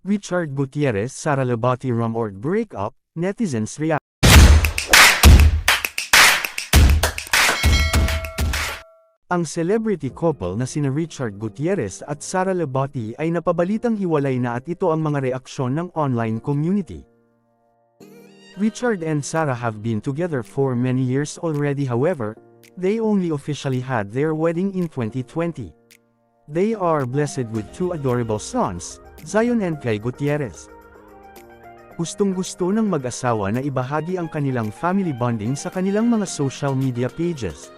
Richard Gutierrez, Sara Labati rumors breakup, netizens react. Ang celebrity couple na sina Richard Gutierrez at Sara Labati ay napabalitang hiwalay na at ito ang mga reaksyon ng online community. Richard and Sara have been together for many years already, however, they only officially had their wedding in 2020. They are blessed with two adorable sons, Zion and Kai Gutierrez. Gustong-gusto ng mag-asawa na ibahagi ang kanilang family bonding sa kanilang mga social media pages.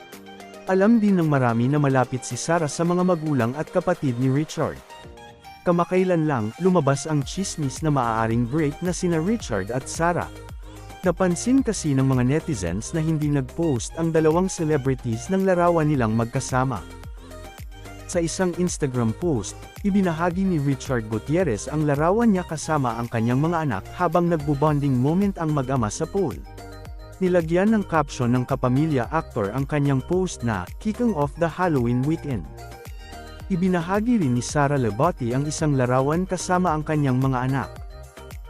Alam din ng marami na malapit si Sara sa mga magulang at kapatid ni Richard. Kamakailan lang, lumabas ang tsismis na maaaring break na sina Richard at Sara. Napansin kasi ng mga netizens na hindi nag-post ang dalawang celebrities ng larawan nilang magkasama. Sa isang Instagram post, ibinahagi ni Richard Gutierrez ang larawan niya kasama ang kanyang mga anak habang nagbo-bonding moment ang mag-ama sa pool. Nilagyan ng caption ng kapamilya actor ang kanyang post na, "Kicking off the Halloween weekend." Ibinahagi rin ni Sara Labati ang isang larawan kasama ang kanyang mga anak.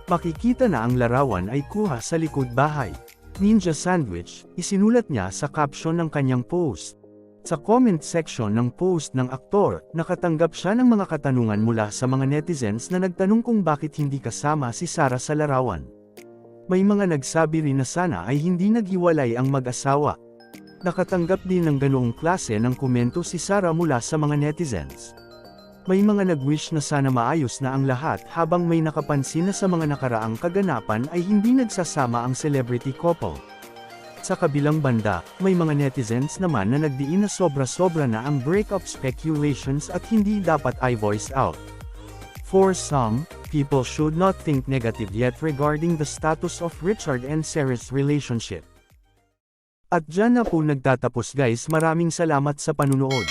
Makikita na ang larawan ay kuha sa likod bahay. Ninja sandwich, isinulat niya sa caption ng kanyang post. Sa comment section ng post ng aktor, nakatanggap siya ng mga katanungan mula sa mga netizens na nagtanong kung bakit hindi kasama si Sara sa larawan. May mga nagsabi rin na sana ay hindi naghiwalay ang mag-asawa. Nakatanggap din ng ganoong klase ng komento si Sara mula sa mga netizens. May mga nag-wish na sana maayos na ang lahat habang may nakapansin na sa mga nakaraang kaganapan ay hindi nagsasama ang celebrity couple. Sa kabilang banda, may mga netizens naman na nagdiin na sobra-sobra na ang breakup speculations at hindi dapat i-voice out. For some, people should not think negative yet regarding the status of Richard and Sara's relationship. At dyan na po nagtatapos guys, maraming salamat sa panunood.